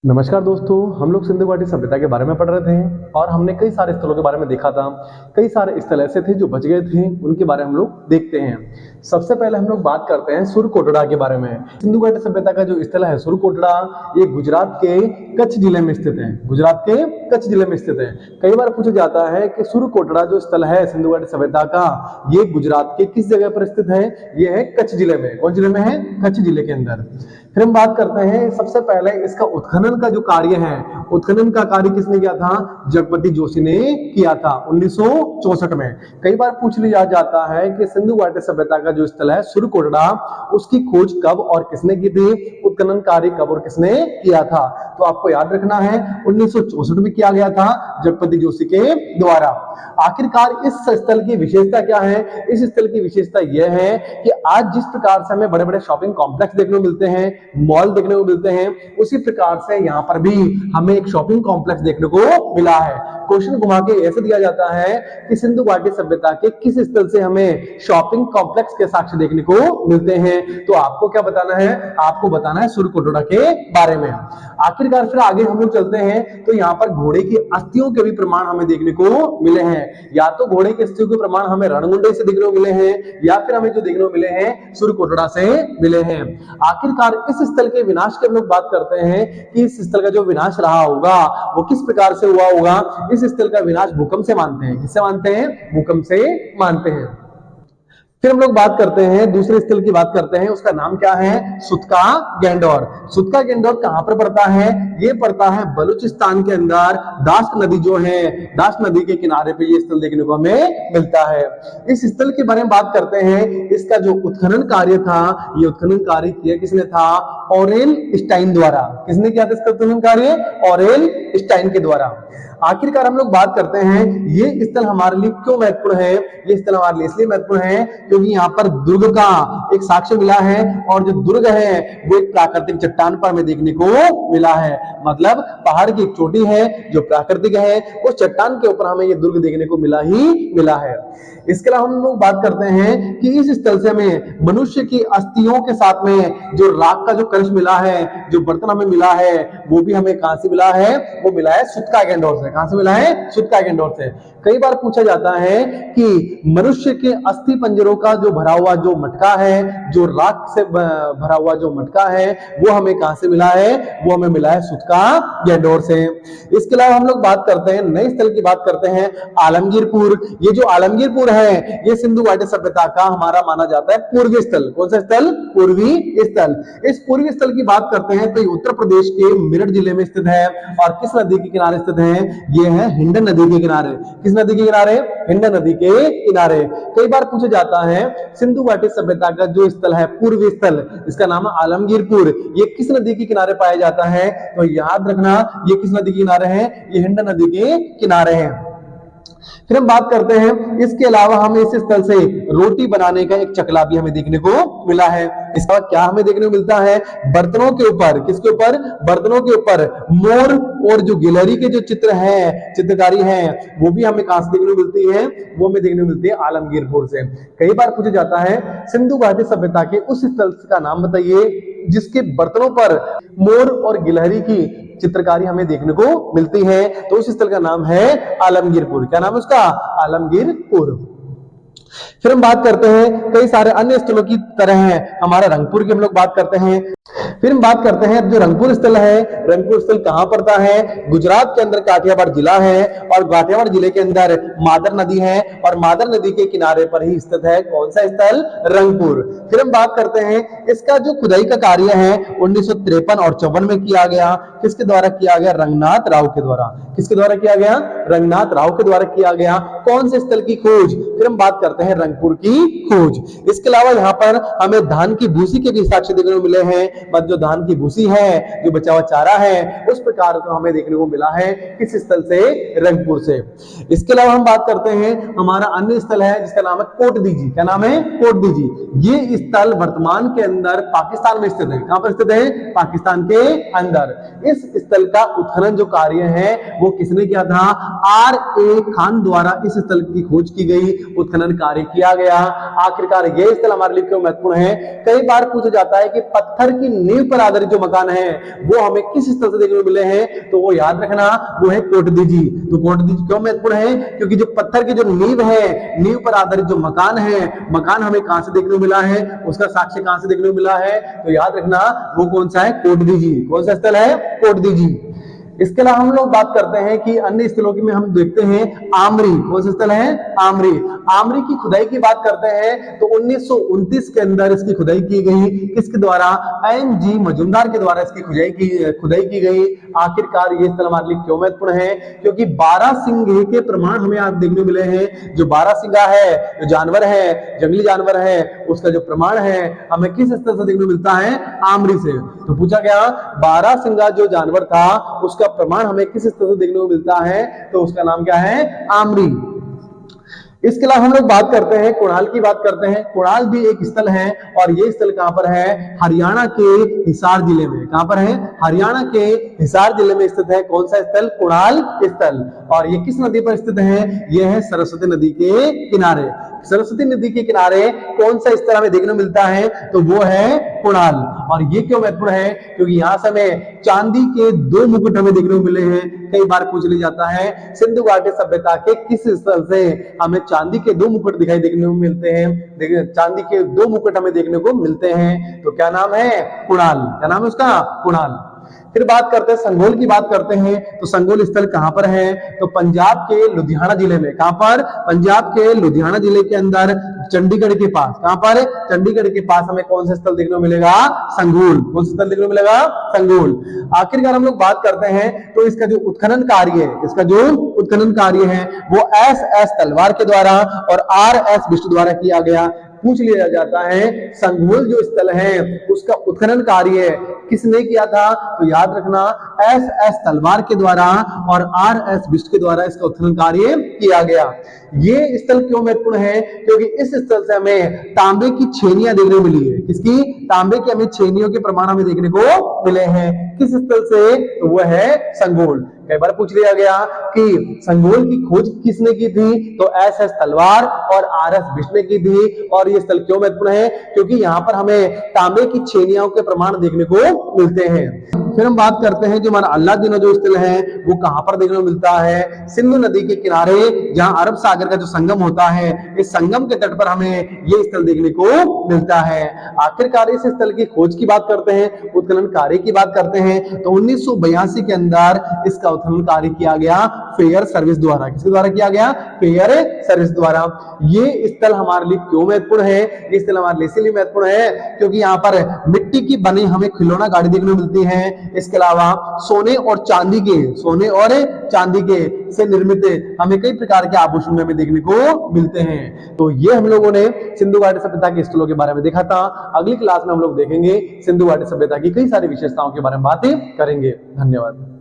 नमस्कार दोस्तों, हम लोग सिंधु घाटी सभ्यता के बारे में पढ़ रहे थे और हमने कई सारे स्थलों के बारे में देखा था। कई सारे स्थल ऐसे थे जो बच गए थे, उनके बारे में हम लोग देखते हैं। सबसे पहले हम लोग बात करते हैं सुरकोटड़ा के बारे में। सिंधु घाटी सभ्यता का जो स्थल है सुरकोटड़ा, ये गुजरात के कच्छ जिले में स्थित है। गुजरात के कच्छ जिले में स्थित है। कई बार पूछा जाता है कि सुरकोटड़ा जो स्थल है सिंधु घाटी सभ्यता का, ये गुजरात के किस जगह पर स्थित है? ये है कच्छ जिले में। कौन जिले में है? कच्छ जिले के अंदर। फिर हम बात करते हैं, सबसे पहले इसका उत्खनन का जो कार्य है, उत्खनन का कार्य किसने किया था? जगपति जोशी ने किया था 1964 में। कई बार पूछ लिया जाता है कि सिंधु घाटी सभ्यता का जो स्थल है सुरकोटड़ा, उसकी खोज कब और किसने की थी? उत्खनन कार्य कब और किसने किया था? तो आपको याद रखना है 1964 में किया गया था जगपति जोशी के द्वारा। आखिरकार इस स्थल की विशेषता क्या है? इस स्थल की विशेषता यह है कि आज जिस प्रकार से हमें बड़े बड़े शॉपिंग कॉम्प्लेक्स देखने को मिलते हैं, मॉल देखने को मिलते हैं, उसी प्रकार से यहाँ पर भी हमें एक शॉपिंग कॉम्प्लेक्स देखने को मिला है। क्वेश्चन घुमा के ऐसे दिया जाता है कि सिंधु घाटी सभ्यता के किस स्थल से हमें शॉपिंग कॉम्प्लेक्स के साक्ष्य देखने को मिलते हैं? तो आपको क्या बताना है? आपको बताना है सुरकोटड़ा के बारे में। आखिरकार फिर आगे हम लोग चलते हैं तो यहाँ पर घोड़े की अस्थियों के भी प्रमाण हमें देखने को मिले हैं। या तो घोड़े की अस्थियों के प्रमाण हमें रणगुंडे से देखने को मिले हैं, या फिर हमें जो देखने को मिले हैं सुरकोटड़ा से मिले हैं। आखिरकार इस स्थल के विनाश की हम लोग बात करते हैं कि इस स्थल का जो विनाश रहा होगा वो किस प्रकार से हुआ होगा? इस स्थल का विनाश भूकंप से मानते हैं। किससे मानते हैं? भूकंप से मानते हैं। फिर हम लोग बात करते हैं, दूसरे स्थल की बात करते हैं, उसका नाम क्या है? सुतका गेंडोर। सुतका गेंडोर कहां पर पड़ता है? ये पड़ता है बलूचिस्तान के अंदर। दाश्त नदी जो है, दाश्त नदी के किनारे पे ये स्थल देखने को हमें मिलता है। इस स्थल के बारे में बात करते हैं, इसका जो उत्खनन कार्य था, ये उत्खनन कार्य किया किसने था? ऑरेल स्टाइन द्वारा। किसने किया था इसका उत्खनन कार्य? ऑरेल स्टाइन के द्वारा। आखिरकार हम लोग बात करते हैं, ये स्थल हमारे लिए क्यों महत्वपूर्ण है? ये स्थल हमारे लिए इसलिए महत्वपूर्ण है क्योंकि यहाँ पर दुर्ग का एक साक्ष्य मिला है, और जो दुर्ग है वो एक प्राकृतिक चट्टान पर हमें देखने को मिला है। मतलब पहाड़ की एक चोटी है जो प्राकृतिक है, उस चट्टान के ऊपर हमें ये दुर्ग देखने को मिला ही मिला है। इसके अलावा हम लोग बात करते हैं कि इस स्थल से हमें मनुष्य की अस्थियों के साथ में जो राख का जो कलश मिला है, जो बर्तन हमें मिला है, वो भी हमें कहां से मिला है? वो मिला है सुतका गेंडोर से। कहां से मिला है? सुतका गेंडोर से। कई बार पूछा जाता है कि मनुष्य के अस्थि पंजरों का जो भरा हुआ जो मटका है, जो राख से भरा हुआ जो मटका है, वो हमें कहां से मिला है? वो हमें मिला है सुतका गेंडोर से। इसके अलावा हम लोग बात करते हैं, नए स्थल की बात करते हैं, आलमगीरपुर। ये जो आलमगीरपुर है, ये सिंधु घाटी सभ्यता का हमारा माना जाता है पूर्वी स्थल। कौन सा स्थल? पूर्वी स्थल। इस पूर्वी स्थल की बात करते हैं तो उत्तर प्रदेश के मेरठ जिले में स्थित है, और किस नदी के किनारे स्थित है? ये है हिंडन नदी के किनारे। किस नदी के किनारे? हिंडन नदी के किनारे। कई बार पूछा जाता है सिंधु घाटी सभ्यता का जो स्थल है पूर्वी स्थल, इसका नाम है आलमगीरपुर, ये किस नदी के किनारे पाया जाता है? तो याद रखना, ये किस नदी के किनारे है? ये हिंडन नदी के किनारे है। फिर हम बात करते हैं, इसके अलावा हमें इस स्थल से रोटी बनाने का एक चकला भी हमें देखने को मिला है। इसका क्या हमें देखने को मिलता है? बर्तनों के ऊपर, किसके ऊपर? बर्तनों के ऊपर मोर और जो गिलहरी के जो चित्र हैं, चित्रकारी है, वो भी हमें कहां से देखने को मिलती है? वो हमें देखने को मिलती है आलमगीरपुर से। कई बार पूछा जाता है सिंधु घाटी सभ्यता के उस स्थल का नाम बताइए जिसके बर्तनों पर मोर और गिलहरी की चित्रकारी हमें देखने को मिलती है। तो उस स्थल का नाम है आलमगीरपुर। क्या नाम है उसका? आलमगीरपुर। फिर हम बात करते हैं, कई सारे अन्य स्थलों की तरह है हमारा रंगपुर की हम लोग बात करते हैं। फिर हम बात करते हैं जो रंगपुर स्थल है, रंगपुर स्थल कहां पड़ता है? गुजरात के अंदर काठियावाड़ जिला है, और काठियावाड़ जिले के अंदर मादर नदी है, और मादर नदी के किनारे पर ही स्थित है कौन सा स्थल? रंगपुर। फिर हम बात करते हैं, इसका जो खुदाई का कार्य है 1953 और 54 में किया गया। किसके द्वारा किया गया? रंगनाथ राव के द्वारा। किसके द्वारा किया गया? रंगनाथ राव के द्वारा किया गया। कौन से स्थल की खोज? फिर हम बात करते हैं रंगपुर की खोज। इसके अलावा यहाँ पर हमें धान की भूसी के भी साक्ष्य देखने को मिले हैं। जो धान की भूसी है, जो बचा हुआ चारा है, उस प्रकार को हमें देखने को मिला है किस स्थल से? रंगपुर से। इसके अलावा हम बात करते हैं, हमारा अन्य स्थल है जिसका नाम है कोटदीजी। क्या नाम है? कोटदीजी। ये स्थल वर्तमान के अंदर पाकिस्तान में स्थित है। कहां पर स्थित है? पाकिस्तान के अंदर। इस स्थल का उत्खनन जो कार्य है वो किसने किया था? R.A. खान द्वारा इस स्थल की खोज की गई, उत्खनन कार्य किया गया। आखिरकार ये स्थल हमारे लिए क्यों महत्वपूर्ण है? कई बार पूछा जाता है कि पत्थर की की नींव पर आधारित जो मकान है वो हमें किस स्थल से देखने को मिले हैं, तो वो याद रखना वो है कोटदीजी। तो कोटदीजी क्यों महत्वपूर्ण है, क्योंकि जो पत्थर की जो नींव है, नींव पर आधारित जो मकान है, मकान हमें कहां से देखने को मिला है, उसका साक्ष्य कहां से देखने को मिला है, तो याद रखना वो कौन सा है, कोटदीजी। कौन सा स्थल है, कोटदीजी। इसके अलावा हम लोग बात करते हैं कि अन्य स्थलों की में हम देखते हैं आमरी। कौन सा स्थल है, आमरी। आमरी की खुदाई की बात करते हैं तो 1929 के अंदर इसकी खुदाई की गई। किसके द्वारा, एन.जी. मजूमदार के द्वारा इसकी खुदाई की गई। आखिरकार ये स्थल हमारे लिए क्यों महत्वपूर्ण है, क्योंकि बारहसिंगे के प्रमाण हमें आज देखने को मिले हैं। जो बारहसिंगा है, जो जानवर है, जंगली जानवर है, उसका जो प्रमाण है हमें किस स्थल से देखने को मिलता है, आमरी से। तो पूछा गया बारहसिंगा जो जानवर था उसका प्रमाण हमें किस स्थल से देखने को मिलता है, तो उसका नाम क्या है, आमरी। इसके अलावा हम लोग बात करते हैं कुणाल की बात करते हैं। कुणाल भी एक स्थल है और ये स्थल कहां पर है, हरियाणा के हिसार जिले में। कहां पर है, हरियाणा के हिसार जिले में स्थित है। कौन सा स्थल, कुणाल स्थल। और ये किस नदी पर स्थित है, ये है सरस्वती नदी के किनारे। सरस्वती नदी के किनारे कौन सा स्थल हमें देखने को मिलता है, तो वो है कुणाल। और ये क्यों महत्वपूर्ण है, क्योंकि यहां से हमें चांदी के 2 मुकुट हमें देखने को मिले हैं। कई बार पूछ लिया जाता है सिंधु घाटी सभ्यता के किस स्थल से हमें चांदी के 2 मुकुट दिखाई देखने को मिलते हैं। देखिए चांदी के 2 मुकुट हमें देखने को मिलते हैं, तो क्या नाम है, कुणाल। क्या नाम है उसका, कुणाल। फिर बात करते हैं संगोल की बात करते हैं तो संगोल स्थल कहां पर है, तो पंजाब के लुधियाना जिले में। कहां पर, पंजाब के लुधियाना जिले के अंदर चंडीगढ़ के पास। कहां पर, चंडीगढ़ के पास हमें कौन सा स्थल देखने को मिलेगा, संगोल। कौन सा स्थल देखने को मिलेगा, संगोल। आखिरकार हम लोग बात करते हैं तो इसका जो उत्खनन कार्य है, इसका जो उत्खनन कार्य है वो एस.एस. तलवार के द्वारा और आर.एस. बिष्ट द्वारा किया गया। पूछ लिया जाता है संगोल जो स्थल है उसका उत्खनन कार्य किसने किया था, तो याद रखना एस.एस. तलवार के द्वारा और आर.एस. बिष्ट के द्वारा इसका उत्खनन कार्य किया गया। ये स्थल क्यों महत्वपूर्ण है, क्योंकि इस स्थल से हमें तांबे की छेनियां देखने को मिली है। किसकी, तांबे की हमें छेनियों के प्रमाण हमें देखने को मिले हैं। किस स्थल से, तो वह है संगोल। कई बार पूछ लिया गया कि संगोल की खोज किसने की थी, तो एस.एस. तलवार और आर.एस. बिष्ट ने की थी। और ये स्थल क्यों महत्वपूर्ण है, क्योंकि यहाँ पर हमें तांबे की छेनियों के प्रमाण देखने को मिलते हैं। फिर हम बात करते हैं जो हमारा अल्लादीना जो स्थल है वो कहां पर देखने को मिलता है, सिंधु नदी के किनारे जहां अरब सागर का जो संगम होता है, इस संगम के तट पर हमें ये स्थल देखने को मिलता है। आखिरकार इस स्थल की खोज की बात करते हैं, उत्खनन कार्य की बात करते हैं तो 1982 के अंदर इसका उत्खनन कार्य किया गया फेयर सर्विस द्वारा। किसके द्वारा किया गया, फेयर सर्विस द्वारा। ये स्थल हमारे लिए क्यों महत्वपूर्ण है, ये स्थल हमारे लिए इसलिए महत्वपूर्ण है क्योंकि यहाँ पर मिट्टी की बनी हमें खिलौना गाड़ी देखने को मिलती है। इसके अलावा सोने और चांदी के से निर्मित हमें कई प्रकार के आभूषण हमें देखने को मिलते हैं। तो ये हम लोगों ने सिंधु घाटी सभ्यता के स्थलों के बारे में देखा था। अगली क्लास में हम लोग देखेंगे सिंधु घाटी सभ्यता की कई सारी विशेषताओं के बारे में बातें करेंगे। धन्यवाद।